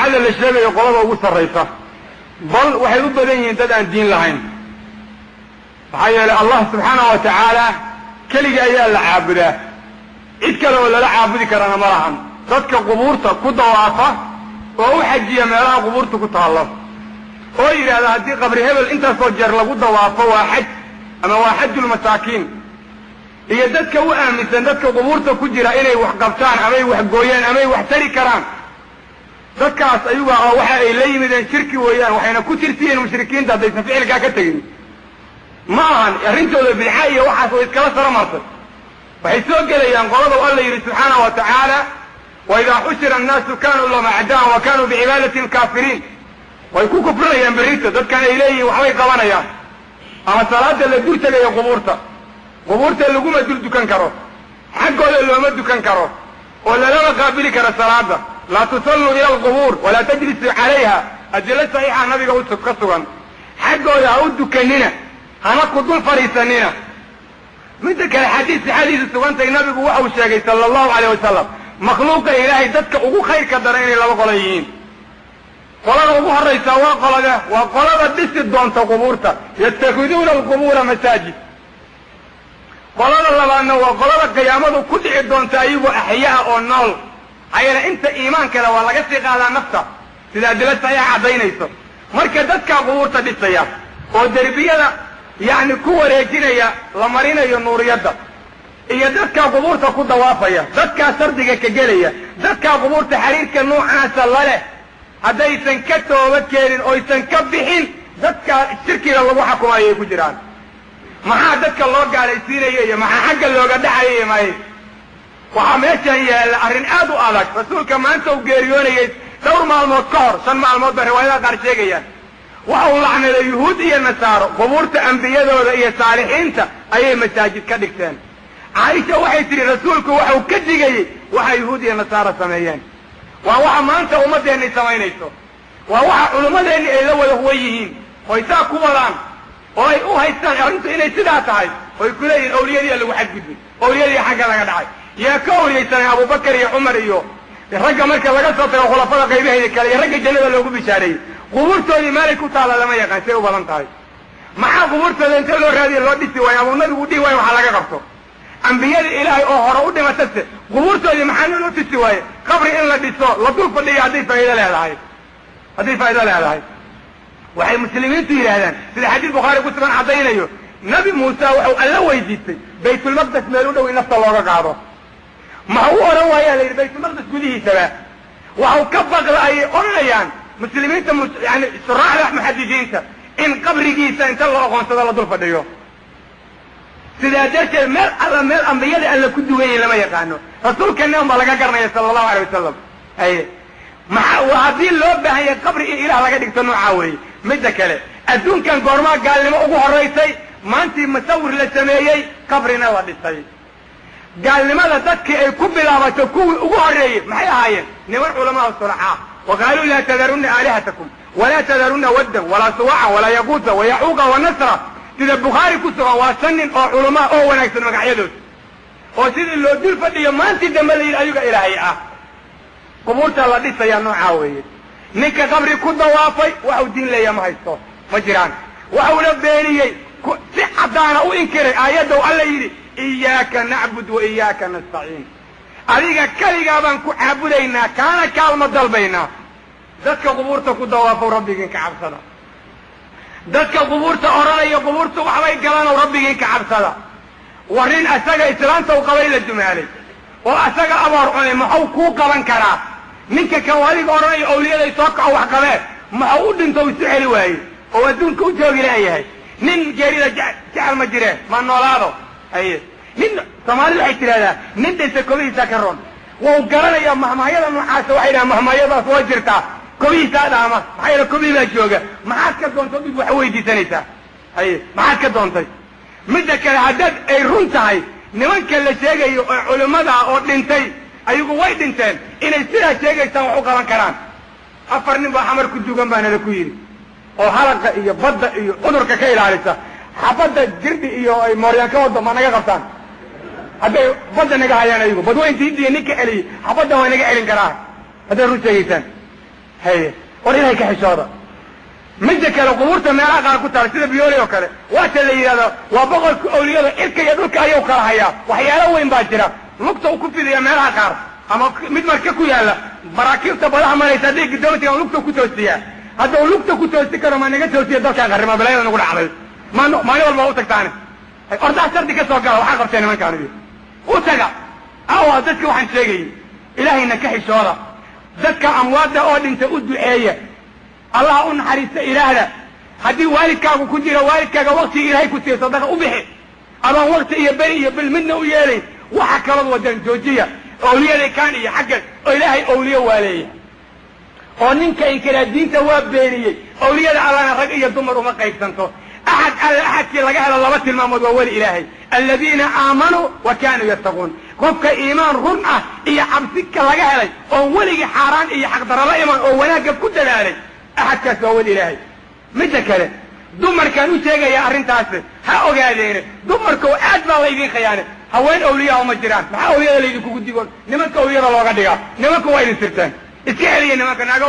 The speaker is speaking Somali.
bidcada la sheegayo qolada ugu sarraysa bal waxay u badan yihiin dad aan diin lahayn maxaa yeelay allah subxaanahu wa tacaala keliga ayaa la caabudaa cid kale oo lala caabudi karana ma lahan dadka qubuurta ku dawaafa oo u xajiya meelaha qubuurta ku taallo oo yidhaahda haddii qabri hebel intaasoo jeer lagu dawaafo waa xaj ama waa xajulmasaakiin iyo dadka u aaminsan dadka qubuurta ku jira inay wax qabtaan amay wax gooyaan amay wax tari karaan dadkaas ayuga oo waxa ay la yimideen shirki weeyaan waxayna ku tirtiyeen mushrikiinta haddaysan ficilkaa ka tegin ma ahan arrintooda bidca iyo waxaas oo iskala sara martay waxay soo gelayaan qolada alla yidhi subxaanahu wa tacaala waidaa xushira annaasu kanuu lahum acdaan wa kanuu bicibaadatin kaafiriin way ku kufrinayaan berrito dadkan ay leeyihiin waxbay qabanayaan ama salaada la dur tegayo qubuurta laguma dul dukan karo xaggooda looma dukan karo oo lalama qaabili karo salaada laa tusalluu ila alqubuur walaa tajlisuu calayha adilo saxiixa nabiga ka sugan xaggooda ha u dukanina hana ku dul fadhiisanina midda kale xadiis sixadiisa sugantay nabigu waxau sheegay sala allahu calayh wasalam makhluuqa ilaahay dadka ugu khayrka daran inay laba qolo yihiin qolada ugu horraysa waa qolada dhisi doonta qubuurta yatakhiduuna alqubuura masaajid qolada labaadna waa qolada qiyaamadu ku dhici doonta ayagoo axyaa oo nool ayana inta iimaan kale waa laga sii qaadaa nafta sida adilo saxiixa caddaynayso marka dadkaa qubuurta dhisaya oo derbiyada yacni ku wareejinaya la marinayo nuuriyadda iyo dadkaa qubuurta ku dawaafaya dadkaa sardiga ka gelaya dadkaa qubuurta xiriirka noocaasa la leh haddaysan ka tooba keenin oysan ka bixin dadkaa shirkiga lagu xukumayo ay ku jiraan maxaa dadka loo gaalaysiinaya iyo maxaa xagga looga dhacaya may waxaa meeshan yaalla arrin aad u adag rasuulka maanta uu geeriyoonayay dhowr maalmood ka hor 5 maalmood ba riwaayadaha qaar sheegayaan waxa uu lacnaday yuhuud iyo nasaaro qubuurta ambiyadooda iyo saalixiinta ayay masaajid ka dhigteen caaisha waxay tidhi rasuulku waxau ka digayey waxa yuhuud iyo nasaaro sameeyeen waa waxa maanta ummaddeenni samaynayso waa waxa culimmadeenni ay la wada huwan yihiin oy saa ku wadaan oo ay u haystaan arrintu inay sidaa tahay oy ku leeyihin awliyadiia lagu xadgudbay awliyadii xagga laga dhacay yaa ka awliyaysanay abubakar iyo cumar iyo ragga marka laga soo tago khulafada qaybaheeda kale iyo ragga jannada loogu bishaareeyey qubuurtoodii meelay ku taalla lama yaqaan say u badan tahay maxaa qubuurtooda inta loo raadiya loo dhisi waayo ama nabigu dhihi waayo waxaa laga qabto ambiyada ilaahay oo hore u dhimatase qubuurtoodii maxaa loo dhisi waaye qabri in la dhiso la dul fadhiyo hadday faa'iido leedahay waxay muslimiintu yidhaahdaan sida xadiis bukhaari ku sugan caddaynayo nabi muuse waxau alla weydiistay baytulmaqdes meel u dhow in nafta looga qaado maxau u odhan waayaa la yidhi baytulmaqdes gudihiisaba waxau ka baqda ayay odhanayaan muslimiinta yani shuraaxda muxadidiinta in qabrigiisa inta loo aqoonsado la dul fadhiyo sidaa darteed meel ambiyada alla ku duwanyahin lama yaqaano rasuulkana un baa laga garanaya sala allahu alay wasalam haddii loo baahan yahay qabri in ilaah laga dhigto noocaa weeye midda kale adduunkan goormaa gaalnimo ugu horraysay maantii musawir la sameeyey qabrina la dhisay gaalnimada dadkii ay ku bilaabato kuwii ugu horreeyey maxay ahaayeen niman culamaa sulaxaa wa qaaluu laa tadarunna aalihatakum walaa tadarunna waddan walaa suwacan walaa yaquuta wayacuuqa wanasra sida bukhaari ku sugan waa 5 nin oo culamaa oo wanaagsan magacyadood oo sidii loo dul fadhiyo maantii dambe la yidhi ayaga ilaahay ah qubuurta la dhisayaa noocaa weeye ninka qabri ku dawaafay waxau diin leeya ma haysto ma jiraan waxauna beeniyey si caddaana u inkiray aayaddow alla yidhi iyaaka nacbud wa iyaaka nastaciin adiga keligaa baan ku caabudaynaa kaana kaalma dalbaynaa dadka qubuurta ku dawaafow rabbigiin ka cabsada dadka qubuurta odhanaya qubuurta waxbay galanow rabbigiin ka cabsada warrin asaga islaanta u qabay la dumaalay oo asaga abaar cunay maxau kuu qaban karaa ninka kan adiga odhanayo awliyaday soo kaco wax qabeen maxau u dhinto isu celi waaye oo adduunka u joogi leeyahay nin geerida jecel ma jireen ma noolaado nin soomaalidu waxay tidhahdaa nin dhaysa kobihiisa ka ron wau garanayaa mahmahyada noocaasa waxay dhahaan mahmahyadaas waa jirtaa kobihiisaa dhaama maxaa yeele kobihii baa jooga maxaad ka doontay dib wax weydiisanaysaa maxaad ka doontay midda kale haddaad ay run tahay nimanka la sheegayo oo culimmada oo dhintay ayagu way dhinteen inay sidaa sheegaysaan wax u qaban karaan 4 nin baa xamar ku dugan baa nala ku yidhi oo halaqa iyo badda iyo cudurka ka ilaalisa xabadda jirdhi iyo ay mooryaan ka wado ma naga qabtaan hadday badda naga hayaan ayagu badweynta hindiya ninka celiyey xabadda way naga celin karaa hadday run sheegaysaan haye war ilaahay ka xishooda midda kale qubuurta meelaha qaar ku taala sida biyooli oo kale waata la yidhahdo waa boqolka awliyada cirka iyo dhulka ayuu kala hayaa waxyaalo weyn baa jira lugta uu ku fidiya meelaha qaar ama mid marka ku yaalla maraakiibta badaha maraysa haddii gidoontiga lugta ku toosiyaa hadduu lugta ku toosi karo ma naga toosiya dalkaan qarrima balaayada nagu dhacday maalin walba u tagtaane ordaha shardi ka soo gala waxaa qabtee nimankaanigi u taga awa dadka waxaan sheegayay ilaahayna ka xishooda dadka amwaadda oo dhinta u duceeya allah u naxariista ilaahda haddii waalidkaagu ku jiro waalidkaaga waktiga ilaahay ku siiya sadaqa u bixi adoon wakti iyo beri iyo bil midna u yeelayn waxa kalood wadan joojiya awliyaday kaan iyo xagga oo ilaahay awliye waa leeyahay oo ninka inkiraa diinta waa beeniyey awliyada allana rag iyo dumar uma qaybsanto axad alle axadkii laga helo laba tilmaamood waa weli ilaahay aladiina aamanuu wa kaanuu yattaquun qofka iimaan run ah iyo cabsika laga helay oon weligii xaaraan iyo xaqdarala iman oo wanaagga ku dadaalay axadkaas waa weli ilaahay midda kale dumarkaan u sheegaya arrintaasi ha ogaadeene dumarka oo aad baa laydin khiyaane haween awliyaa uma jiraan maxaa awliyada laydinkugu digoon nimanka awliyada looga dhigaa nimanka waa idin sirtaan iska celiya nimanka naaga